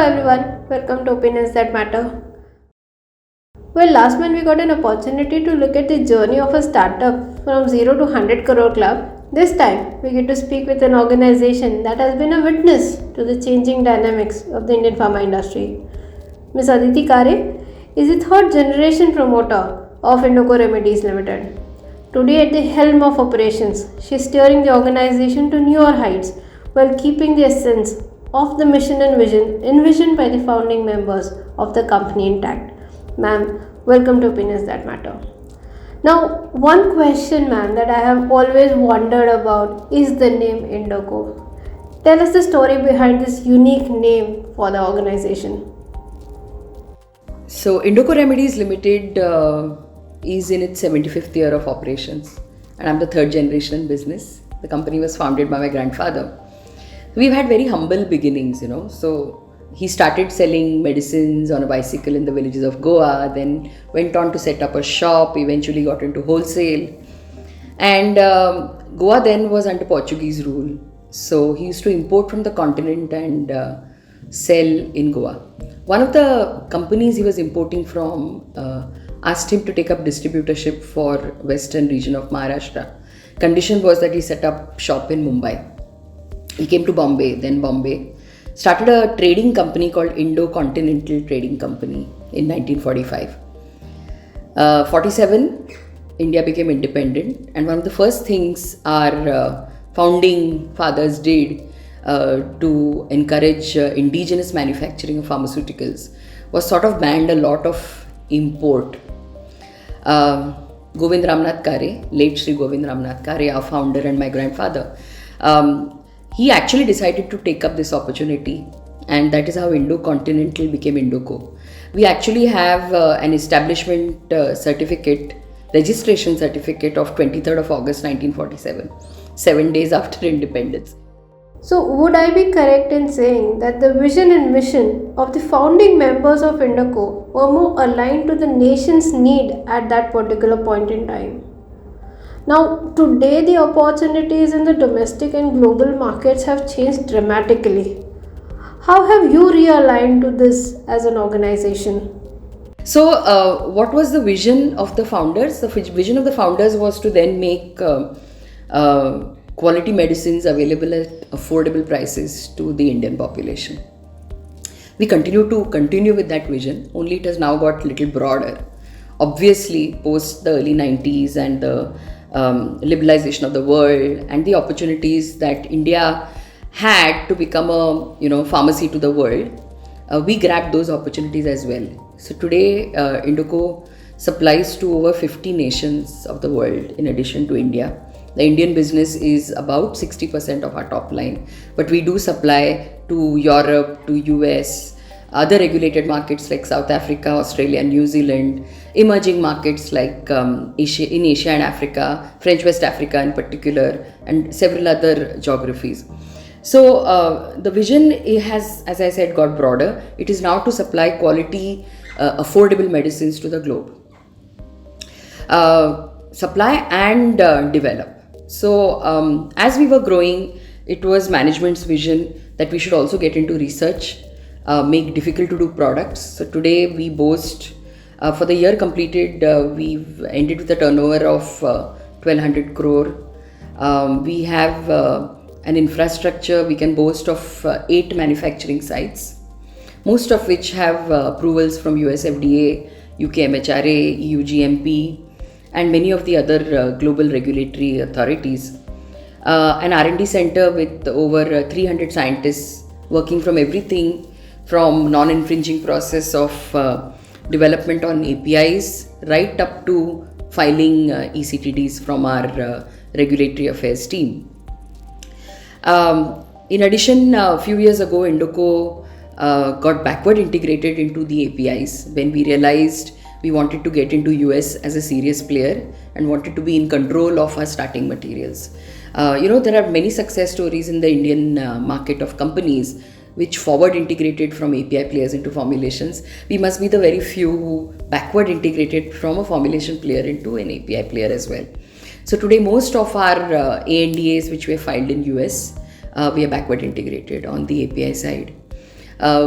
everyone, welcome to Opinions That Matter. Well, last month we got an opportunity to look at the journey of a startup from 0 to 100 crore club. This time we get to speak with an organization that has been a witness to the changing dynamics of the Indian pharma industry. Ms. Aditi Kare is the third generation promoter of Indoco Remedies Limited. Today, at the helm of operations, she is steering the organization to newer heights while keeping the essence of the mission and vision envisioned by the founding members of the company intact. Ma'am, welcome to Opinions That Matter. Now, one question, ma'am, that I have always wondered about is the name Indoco. Tell us the story behind this unique name for the organization. So, Indoco Remedies Limited is in its 75th year of operations, and I'm the third generation in business. The company was founded by my grandfather. We've had very humble beginnings, So, he started selling medicines on a bicycle in the villages of Goa, then went on to set up a shop, eventually got into wholesale. And Goa then was under Portuguese rule. So, he used to import from the continent and sell in Goa. One of the companies he was importing from asked him to take up distributorship for western region of Maharashtra. Condition was that he set up shop in Mumbai. He came to Bombay, started a trading company called Indo-Continental Trading Company in 1945. 47, India became independent, and one of the first things our founding fathers did to encourage indigenous manufacturing of pharmaceuticals was sort of banned a lot of import. Govind Ramnath Kare, late Sri Govind Ramnath Kare, our founder and my grandfather, he actually decided to take up this opportunity, and that is how Indo-Continental became Indoco. We actually have an establishment registration certificate of 23rd of August 1947, 7 days after independence. So, would I be correct in saying that the vision and mission of the founding members of Indoco were more aligned to the nation's need at that particular point in time? Now, today the opportunities in the domestic and global markets have changed dramatically. How have you realigned to this as an organization? So, what was the vision of the founders? The vision of the founders was to then make quality medicines available at affordable prices to the Indian population. We continue with that vision, only it has now got a little broader. Obviously, post the early 90s and the liberalization of the world and the opportunities that India had to become a pharmacy to the world, we grabbed those opportunities as well. So today, Indoco supplies to over 50 nations of the world in addition to India. The Indian business is about 60% of our top line, but we do supply to Europe, to US, other regulated markets like South Africa, Australia, New Zealand, emerging markets like Asia and Africa, French West Africa in particular, and several other geographies. So the vision has, as I said, got broader. It is now to supply quality, affordable medicines to the globe. Supply and develop. So as we were growing, it was management's vision that we should also get into research, make difficult to do products. So today we boast, for the year completed, we've ended with a turnover of 1200 crore. We have an infrastructure we can boast of 8 manufacturing sites, most of which have approvals from US FDA, UK MHRA, EU GMP, and many of the other global regulatory authorities. An R&D center with over 300 scientists working from everything from non-infringing process of development on APIs right up to filing ECTDs from our regulatory affairs team. In addition, a few years ago, Indoco got backward integrated into the APIs when we realized we wanted to get into US as a serious player and wanted to be in control of our starting materials. There are many success stories in the Indian market of companies which forward integrated from API players into formulations. We must be the very few who backward integrated from a formulation player into an API player as well. So today most of our ANDAs which we have filed in US, we are backward integrated on the API side.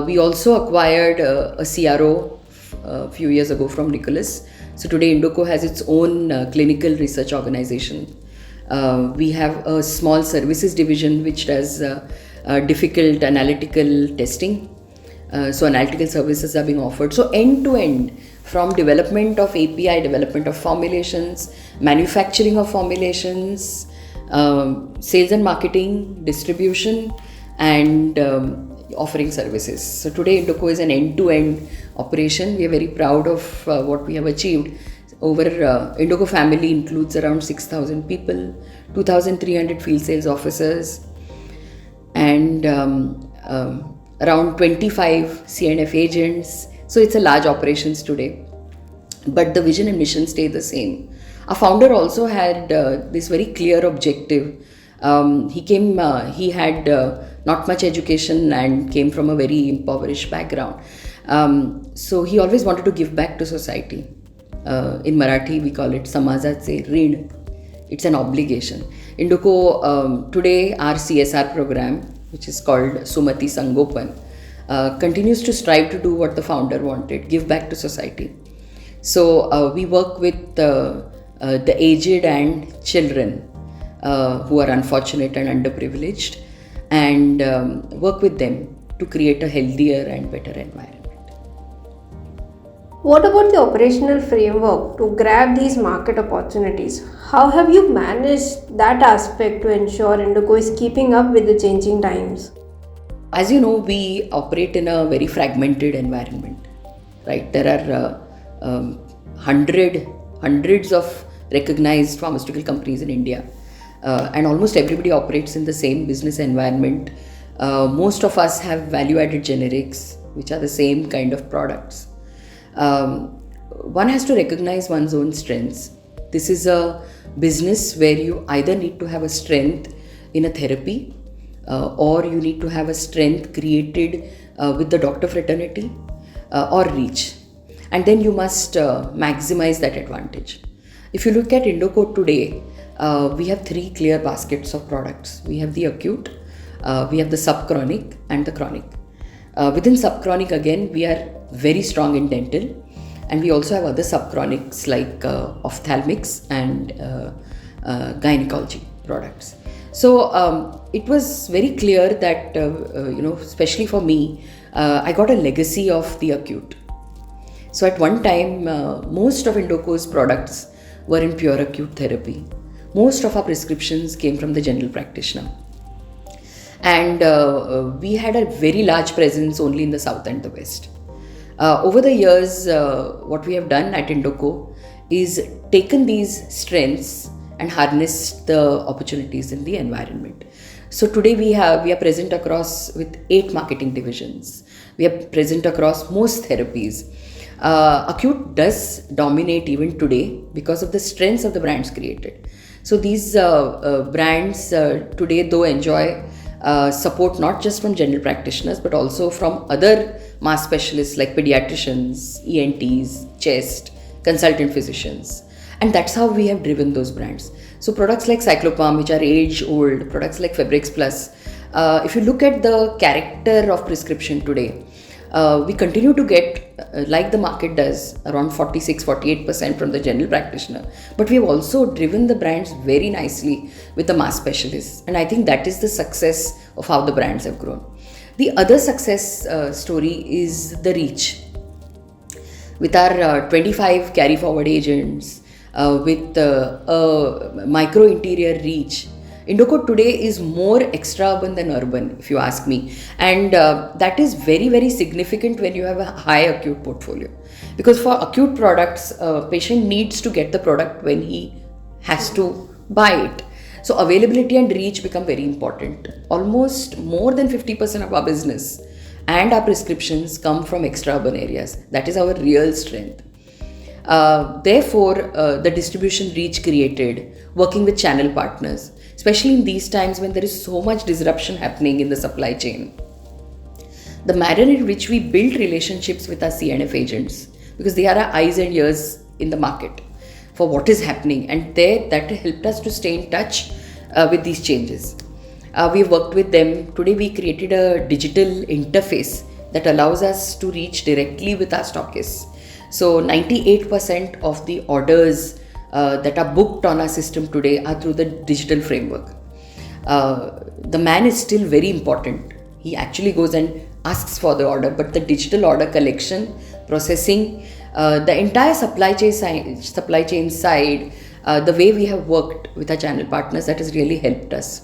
We also acquired a CRO a few years ago from Nicholas. So today Indoco has its own clinical research organization. We have a small services division which does difficult analytical testing. So analytical services are being offered. So end to end, from development of API, development of formulations, manufacturing of formulations, sales and marketing, distribution, and offering services. So today Indoco is an end-to-end operation. We are very proud of what we have achieved. Indoco family includes around 6,000 people, 2,300 field sales officers, and around 25 CNF agents. So it's a large operations today, but the vision and mission stay the same. Our founder also had this very clear objective. He had not much education and came from a very impoverished background. So he always wanted to give back to society. In Marathi, we call it Samajache Rin. It's an obligation. Indoco, today, our CSR program, which is called Sumati Sangopan, continues to strive to do what the founder wanted, give back to society. So we work with the aged and children who are unfortunate and underprivileged, and work with them to create a healthier and better environment. What about the operational framework to grab these market opportunities? How have you managed that aspect to ensure Indoco is keeping up with the changing times? As you know, we operate in a very fragmented environment, right? There are hundreds of recognized pharmaceutical companies in India, and almost everybody operates in the same business environment. Most of us have value-added generics, which are the same kind of products. One has to recognize one's own strengths. This is a business where you either need to have a strength in a therapy, or you need to have a strength created with the doctor fraternity, or reach. And then you must maximize that advantage. If you look at Indoco today, we have three clear baskets of products. We have the acute, we have the subchronic, and the chronic. Within subchronic, again, we are very strong in dental, and we also have other subchronics like ophthalmics and gynecology products. So it was very clear that, especially for me, I got a legacy of the acute. So at one time, most of Indoco's products were in pure acute therapy. Most of our prescriptions came from the general practitioner. And we had a very large presence only in the south and the west. Over the years, what we have done at Indoco is taken these strengths and harnessed the opportunities in the environment. So today we are present across with 8 marketing divisions. We are present across most therapies. Acute does dominate even today because of the strengths of the brands created. So these brands today though enjoy support not just from general practitioners but also from other mass specialists like pediatricians, ENTs, chest, consultant physicians. And that's how we have driven those brands. So products like Cyclopam, which are age-old, products like Febrex Plus, if you look at the character of prescription today, we continue to get, like the market does, around 46-48% from the general practitioner. But we have also driven the brands very nicely with the mass specialists. And I think that is the success of how the brands have grown. The other success story is the reach. With our 25 carry forward agents, with a micro interior reach, Indoco today is more extra-urban than urban, if you ask me. And that is very, very significant when you have a high acute portfolio. Because for acute products, a patient needs to get the product when he has to buy it. So availability and reach become very important. Almost more than 50% of our business and our prescriptions come from extra-urban areas. That is our real strength. Therefore, the distribution reach created, working with channel partners, especially in these times when there is so much disruption happening in the supply chain. The manner in which we build relationships with our CNF agents, because they are our eyes and ears in the market for what is happening, and that helped us to stay in touch with these changes. We have worked with them. Today we created a digital interface that allows us to reach directly with our stockists. So 98% of the orders that are booked on our system today are through the digital framework. The man is still very important. He actually goes and asks for the order, but the digital order collection, processing, the entire supply chain side, the way we have worked with our channel partners, that has really helped us.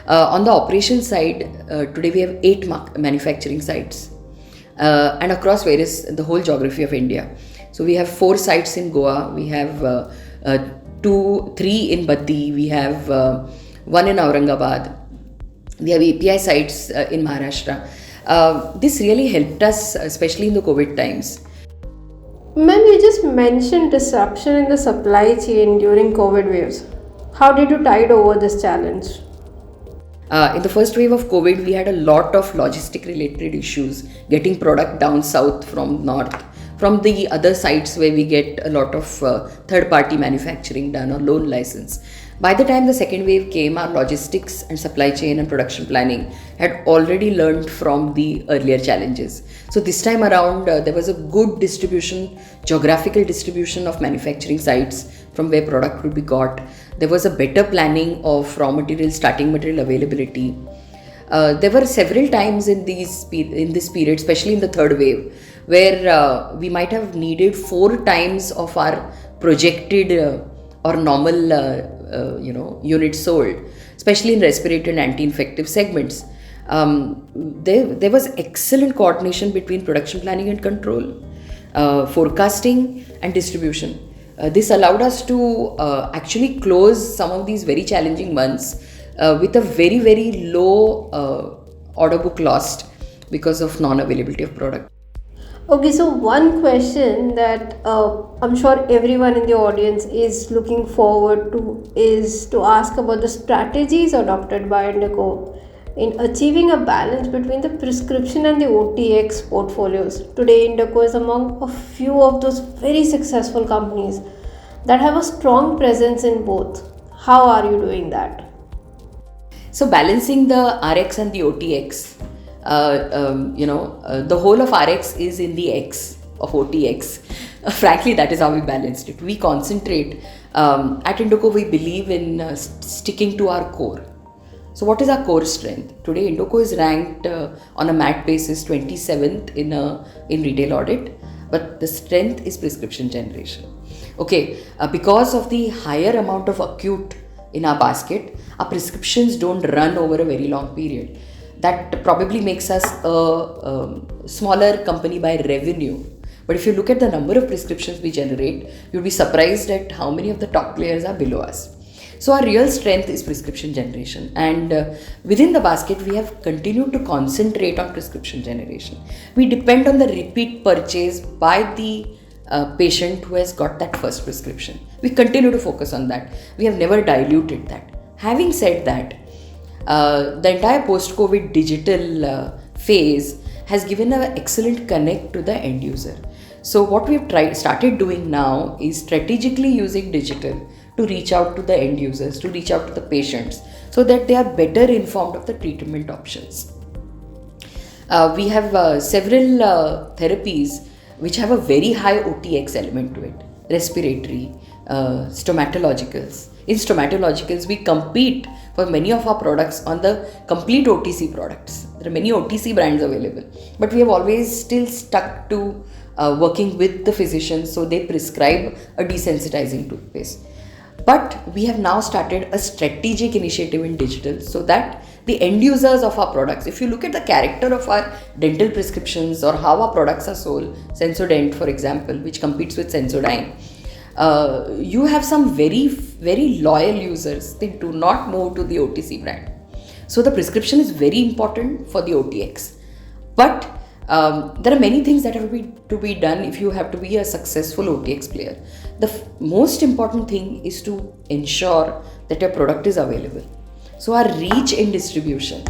On the operation side, today we have 8 manufacturing sites and across the whole geography of India. So we have 4 sites in Goa, we have 3 in Baddi, we have 1 in Aurangabad, we have API sites in Maharashtra. This really helped us, especially in the COVID times. Ma'am, you just mentioned disruption in the supply chain during COVID waves. How did you tide over this challenge? In the first wave of COVID, we had a lot of logistic related issues getting product down south from north, from the other sites where we get a lot of third party manufacturing done or loan license. By the time the second wave came, our logistics and supply chain and production planning had already learned from the earlier challenges. So this time around, there was a good distribution, geographical distribution of manufacturing sites from where product would be got. There was a better planning of raw material, starting material availability. There were several times in this period, especially in the third wave, where we might have needed 4 times of our projected or normal units sold, especially in respiratory and anti-infective segments. There was excellent coordination between production planning and control, forecasting and distribution. This allowed us to actually close some of these very challenging months with a very, very low order book lost because of non-availability of product. Okay, so one question that I'm sure everyone in the audience is looking forward to is to ask about the strategies adopted by Indoco in achieving a balance between the prescription and the OTX portfolios. Today, Indoco is among a few of those very successful companies that have a strong presence in both. How are you doing that? So balancing the Rx and the OTX, the whole of Rx is in the X of OTX. Frankly, that is how we balanced it. We concentrate. At Indoco, we believe in sticking to our core. So what is our core strength? Today, Indoco is ranked on a MAT basis 27th in retail audit, but the strength is prescription generation. Okay, because of the higher amount of acute in our basket, our prescriptions don't run over a very long period. That probably makes us a smaller company by revenue. But if you look at the number of prescriptions we generate, you'll be surprised at how many of the top players are below us. So our real strength is prescription generation, and within the basket we have continued to concentrate on prescription generation. We depend on the repeat purchase by the patient who has got that first prescription. We continue to focus on that. We have never diluted that. Having said that, the entire post-COVID digital phase has given an excellent connect to the end user. So what we've started doing now is strategically using digital to reach out to the end users, to reach out to the patients, so that they are better informed of the treatment options. We have several therapies which have a very high OTX element to it. Respiratory, stomatologicals. In stomatologicals, we compete for many of our products on the complete OTC products. There are many OTC brands available, but we have always still stuck to working with the physicians, so they prescribe a desensitizing toothpaste. But we have now started a strategic initiative in digital so that the end users of our products, if you look at the character of our dental prescriptions or how our products are sold, Sensodent for example, which competes with Sensodyne, you have some very, very loyal users. They do not move to the OTC brand. So the prescription is very important for the OTX. But there are many things that have to be done if you have to be a successful OTX player. The most important thing is to ensure that your product is available. So our reach in distribution,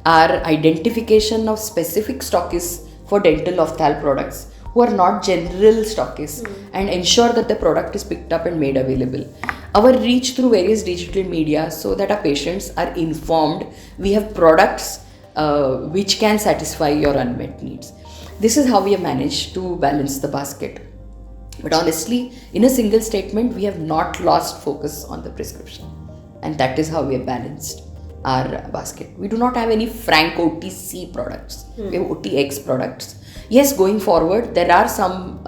our identification of specific stockists for dental ophthal products who are not general stockists, and ensure that the product is picked up and made available. Our reach through various digital media so that our patients are informed. We have products which can satisfy your unmet needs. This is how we have managed to balance the basket. But honestly, in a single statement, we have not lost focus on the prescription. And that is how we have balanced our basket. We do not have any frank OTC products. We have OTX products. Yes, going forward, there are some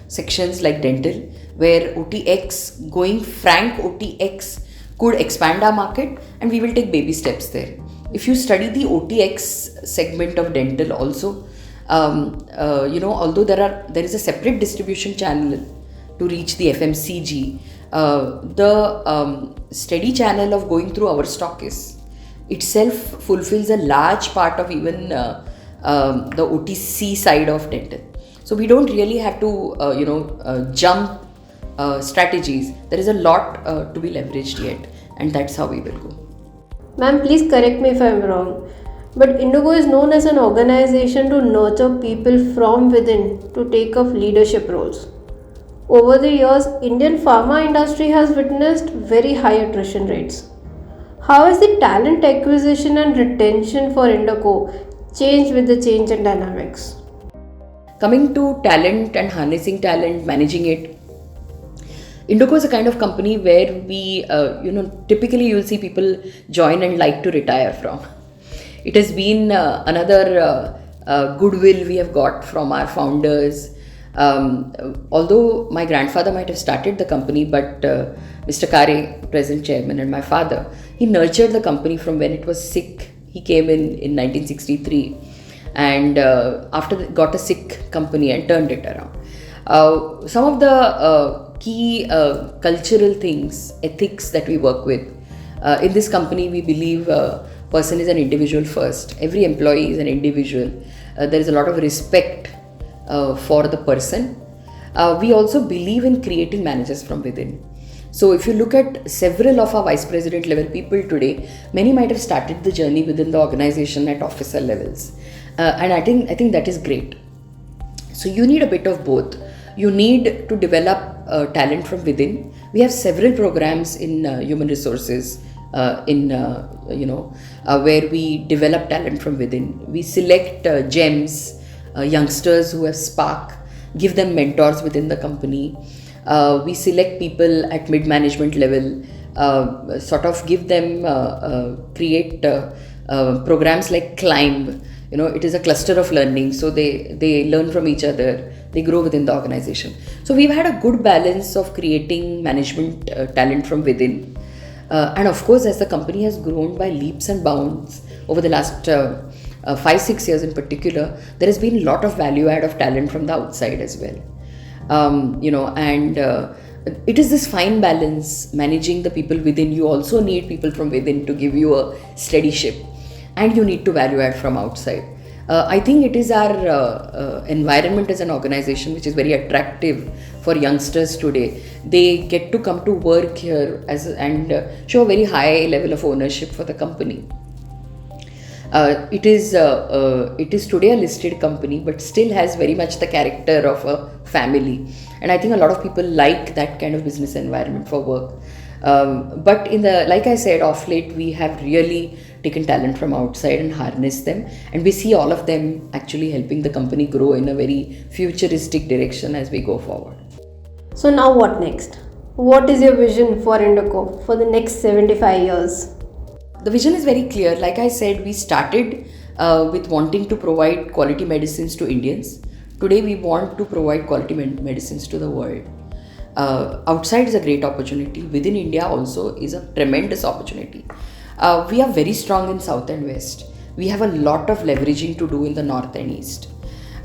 sections like dental where OTX, going frank OTX could expand our market, and we will take baby steps there. If you study the OTX segment of dental also, although there is a separate distribution channel to reach the FMCG, the steady channel of going through our stockists itself fulfills a large part of even the OTC side of dental. So we don't really have to jump strategies. There is a lot to be leveraged yet, and that's how we will go. Ma'am, please correct me if I'm wrong, but Indoco is known as an organization to nurture people from within to take up leadership roles. Over the years, Indian pharma industry has witnessed very high attrition rates. How has the talent acquisition and retention for Indoco changed with the change in dynamics? Coming to talent and harnessing talent, managing it, Indoco is a kind of company where we, typically you'll see people join and like to retire from. It has been another goodwill we have got from our founders. Although my grandfather might have started the company, but Mr. Kare, present chairman, and my father, he nurtured the company from when it was sick. He came in 1963 and got a sick company and turned it around. Some of the key cultural things, ethics that we work with. In this company, we believe person is an individual first. Every employee is an individual. There is a lot of respect for the person. We also believe in creating managers from within. So if you look at several of our vice president level people today, many might have started the journey within the organization at officer levels. And I think that is great. So you need a bit of both. You need to develop talent from within. We have several programs in human resources where we develop talent from within. We select gems, youngsters who have spark, give them mentors within the company. We select people at mid-management level, sort of give them, create programs like Climb. It is a cluster of learning, so they learn from each other, they grow within the organization. So we've had a good balance of creating management talent from within. And of course, as the company has grown by leaps and bounds over the last 5-6 years in particular, there has been a lot of value add of talent from the outside as well. It is this fine balance managing the people within. You also need people from within to give you a steady ship, and you need to value add from outside. I think it is our environment as an organization which is very attractive for youngsters today. They get to come to work here and show a very high level of ownership for the company. It is today a listed company, but still has very much the character of a family, and I think a lot of people like that kind of business environment for work. But like I said, off late we have really taken talent from outside and harnessed them, and we see all of them actually helping the company grow in a very futuristic direction as we go forward. So now what next? What is your vision for Indoco for the next 75 years? The vision is very clear. Like I said, we started with wanting to provide quality medicines to Indians. Today we want to provide quality medicines to the world. Outside is a great opportunity. Within India also is a tremendous opportunity. We are very strong in South and West. We have a lot of leveraging to do in the North and East.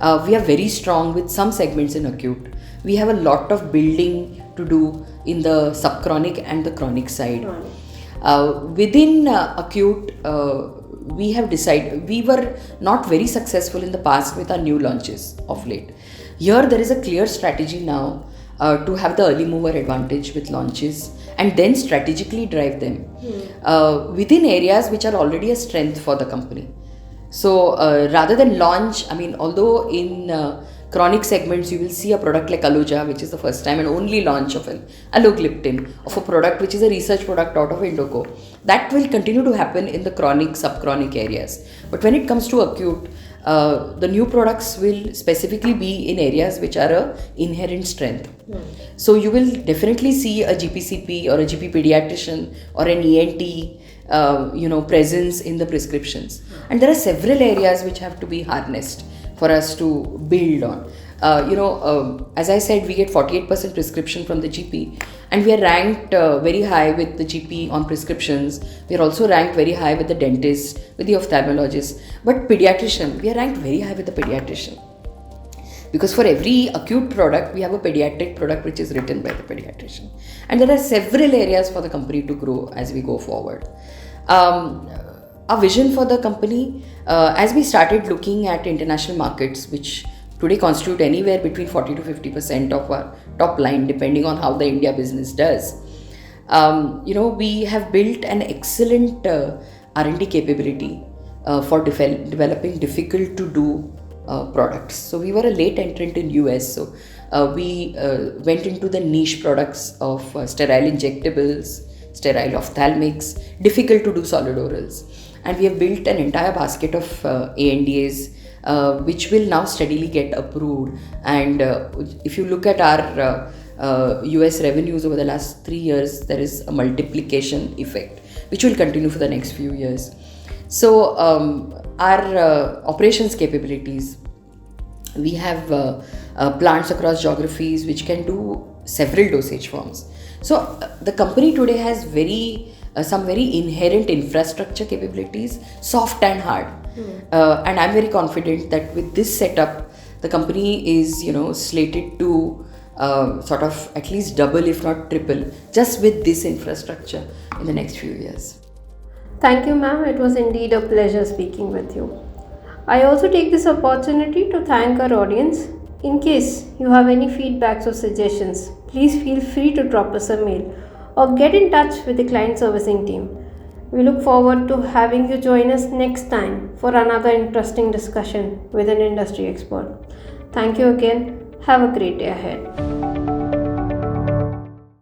We are very strong with some segments in acute. We have a lot of building to do in the subchronic and the chronic side. Within acute, we have decided, we were not very successful in the past with our new launches of late. Here there is a clear strategy now to have the early mover advantage with launches and then strategically drive them within areas which are already a strength for the company. So rather than launch, although in chronic segments, you will see a product like Aloja, which is the first time and only launch of an allogliptin, of a product which is a research product out of Indoco. That will continue to happen in the chronic, subchronic areas. But when it comes to acute, the new products will specifically be in areas which are a inherent strength. So you will definitely see a GPCP or a GP pediatrician or an ENT presence in the prescriptions. And there are several areas which have to be harnessed for us to build on. As I said, we get 48% prescription from the GP, and we are ranked very high with the GP on prescriptions. We are also ranked very high with the dentist, with the ophthalmologist. But pediatrician, we are ranked very high with the pediatrician. Because for every acute product, we have a pediatric product which is written by the pediatrician. And there are several areas for the company to grow as we go forward. Our vision for the company, as we started looking at international markets, which today constitute anywhere between 40 to 50% of our top line, depending on how the India business does. We have built an excellent R&D capability for developing difficult to do products. So we were a late entrant in US, so we went into the niche products of sterile injectables, sterile ophthalmics, difficult to do solid orals, and we have built an entire basket of ANDAs which will now steadily get approved. And if you look at our US revenues over the last 3 years, there is a multiplication effect which will continue for the next few years. So our operations capabilities, we have plants across geographies which can do several dosage forms. So the company today has some very inherent infrastructure capabilities, soft and hard. And I'm very confident that with this setup, the company is slated to sort of at least double, if not triple, just with this infrastructure in the next few years. Thank you, ma'am. It was indeed a pleasure speaking with you. I also take this opportunity to thank our audience. In case you have any feedbacks or suggestions, please feel free to drop us a mail or get in touch with the client servicing team. We look forward to having you join us next time for another interesting discussion with an industry expert. Thank you again. Have a great day ahead.